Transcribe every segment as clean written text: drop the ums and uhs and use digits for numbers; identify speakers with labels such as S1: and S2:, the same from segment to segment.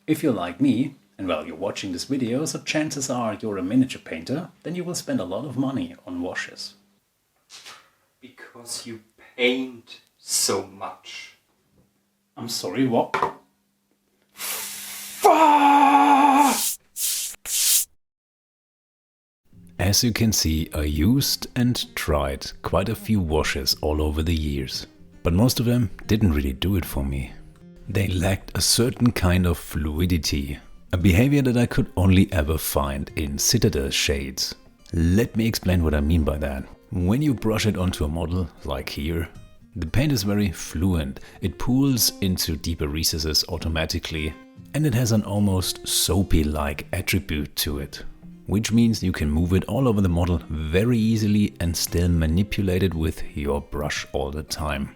S1: If you're like me, and well, you're watching this video, so chances are you're a miniature painter, then you will spend a lot of money on washes.
S2: Because you paint so much.
S1: I'm sorry, what? As you can see, I used and tried quite a few washes all over the years, but most of them didn't really do it for me. They lacked a certain kind of fluidity, a behavior that I could only ever find in Citadel shades. Let me explain what I mean by that. When you brush it onto a model, like here, the paint is very fluent. It pools into deeper recesses automatically, and it has an almost soapy-like attribute to it, which means you can move it all over the model very easily and still manipulate it with your brush all the time.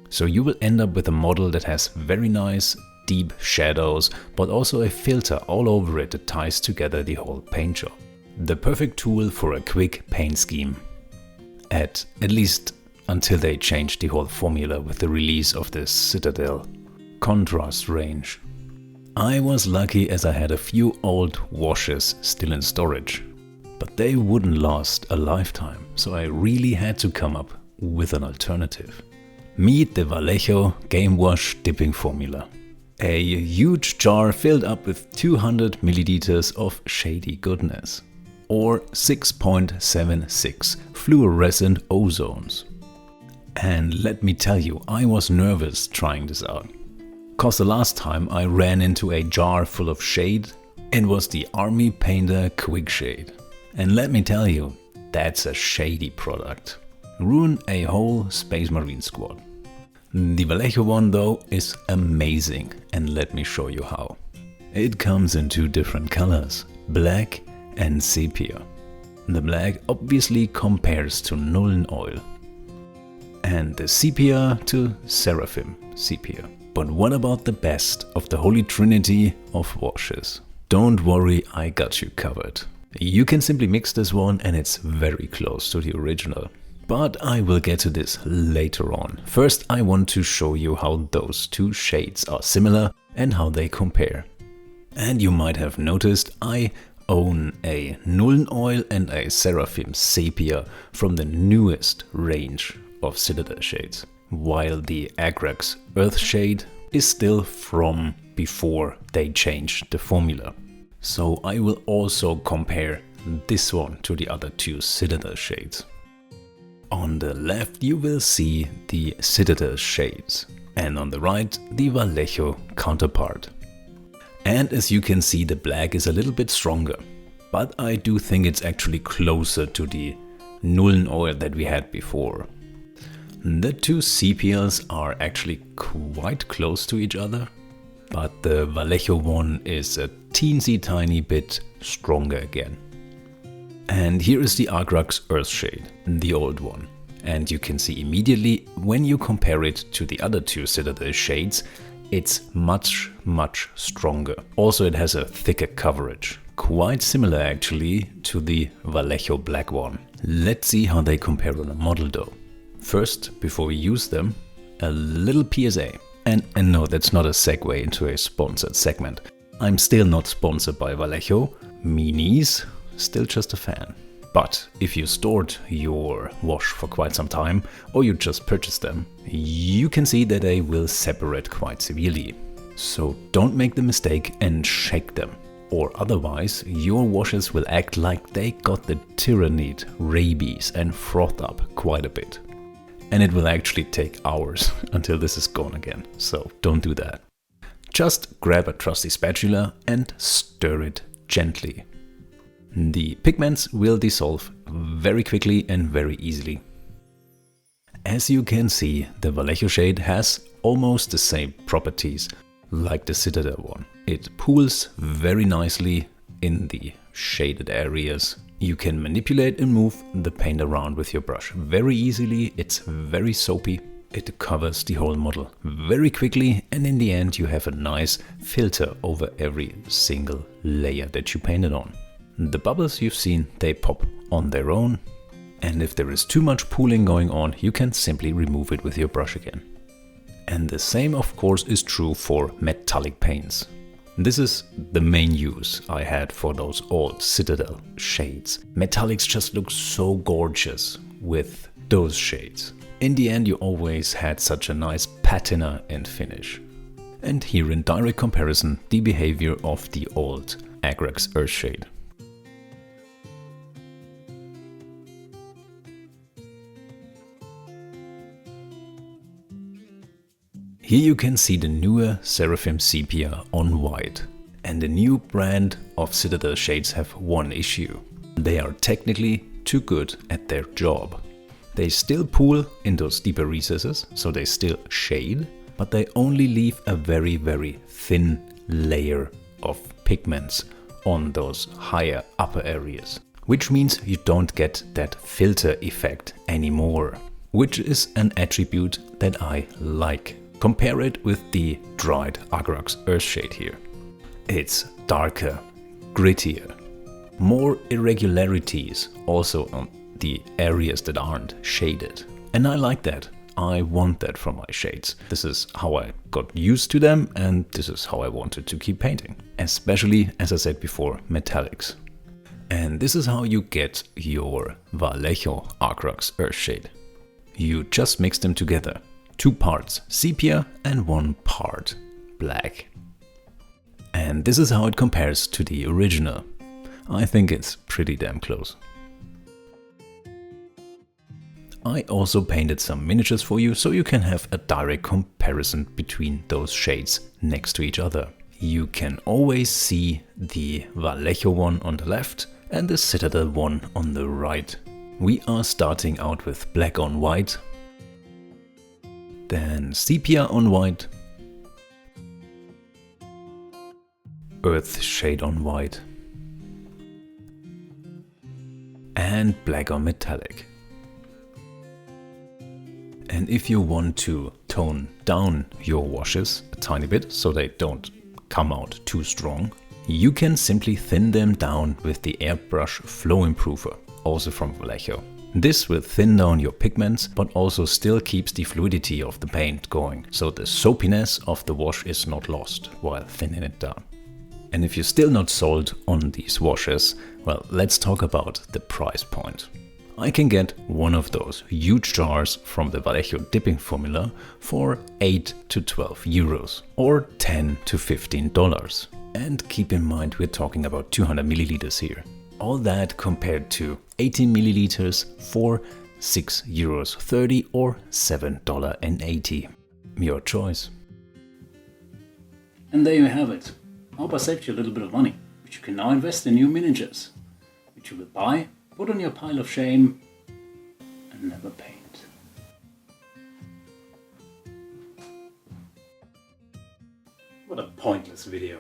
S1: So you will end up with a model that has very nice deep shadows, but also a filter all over it that ties together the whole paint job. The perfect tool for a quick paint scheme. At least until they changed the whole formula with the release of the Citadel contrast range. I was lucky as I had a few old washes still in storage, but they wouldn't last a lifetime, so I really had to come up with an alternative. Meet the Vallejo Game Wash Dipping Formula. A huge jar filled up with 200 milliliters of shady goodness, or 6.76 fluorescent ozones. And let me tell you, I was nervous trying this out. Cause the last time I ran into a jar full of shade, it was the Army Painter Quick Shade. And let me tell you, that's a shady product. Ruin a whole Space Marine squad. The Vallejo one though is amazing, and let me show you how. It comes in two different colors, black and sepia. The black obviously compares to Nuln oil, and the sepia to seraphim sepia. But what about the best of the holy trinity of washes? Don't worry, I got you covered. You can simply mix this one and it's very close to the original. But I will get to this later on. First, I want to show you how those two shades are similar and how they compare. And you might have noticed I own a Nuln oil and a seraphim sepia from the newest range of Citadel shades, while the Agrax Earth shade is still from before they changed the formula. So I will also compare this one to the other two Citadel shades. On the left you will see the Citadel shades, and on the right the Vallejo counterpart. And as you can see, the black is a little bit stronger, but I do think it's actually closer to the Nuln oil that we had before. The two sepias are actually quite close to each other, but the Vallejo one is a teensy tiny bit stronger again. And here is the Agrax Earth shade, the old one. And you can see immediately when you compare it to the other two Citadel shades, it's much stronger. Also it has a thicker coverage, quite similar actually to the Vallejo black one. Let's see how they compare on a model though. First, before we use them, a little PSA. And no, that's not a segue into a sponsored segment. I'm still not sponsored by Vallejo. Meanies, still just a fan. But if you stored your wash for quite some time, or you just purchased them, you can see that they will separate quite severely. So don't make the mistake and shake them, or otherwise your washes will act like they got the tyrannid rabies and froth up quite a bit. And it will actually take hours until this is gone again, so don't do that. Just grab a trusty spatula and stir it gently. The pigments will dissolve very quickly and very easily. As you can see, the Vallejo shade has almost the same properties like the Citadel one. It pools very nicely in the shaded areas. You can manipulate and move the paint around with your brush very easily. It's very soapy. It covers the whole model very quickly, and in the end you have a nice filter over every single layer that you painted on. The bubbles you've seen, they pop on their own, and if there is too much pooling going on, you can simply remove it with your brush again. And the same of course is true for metallic paints. This is the main use I had for those old Citadel shades. Metallics just look so gorgeous with those shades. In the end, you always had such a nice patina and finish. And here in direct comparison, the behavior of the old Agrax Earthshade. Here you can see the newer Seraphim Sepia on white. And the new brand of Citadel shades have one issue. They are technically too good at their job. They still pool in those deeper recesses, so they still shade, but they only leave a very, very thin layer of pigments on those higher upper areas. Which means you don't get that filter effect anymore, which is an attribute that I like. Compare it with the dried Agrax Earthshade here. It's darker, grittier, more irregularities also on the areas that aren't shaded. And I like that. I want that from my shades. This is how I got used to them and this is how I wanted to keep painting. Especially, as I said before, metallics. And this is how you get your Vallejo Agrax Earthshade. You just mix them together. 2 parts sepia and 1 part black. And this is how it compares to the original. I think it's pretty damn close. I also painted some miniatures for you so you can have a direct comparison between those shades next to each other. You can always see the Vallejo one on the left and the Citadel one on the right. We are starting out with black on white, then sepia on white, earth shade on white, and black on metallic. And if you want to tone down your washes a tiny bit so they don't come out too strong, you can simply thin them down with the airbrush flow improver, also from Vallejo. This will thin down your pigments, but also still keeps the fluidity of the paint going, so the soapiness of the wash is not lost while thinning it down. And if you're still not sold on these washes, well, let's talk about the price point. I can get one of those huge jars from the Vallejo dipping formula for 8 to 12 euros or $10 to $15. And keep in mind we're talking about 200 milliliters here. All that compared to 18 milliliters for €6.30 or $7.80. Your choice.
S3: And there you have it. I hope I saved you a little bit of money, which you can now invest in new miniatures, which you will buy, put on your pile of shame, and never paint. What a pointless video.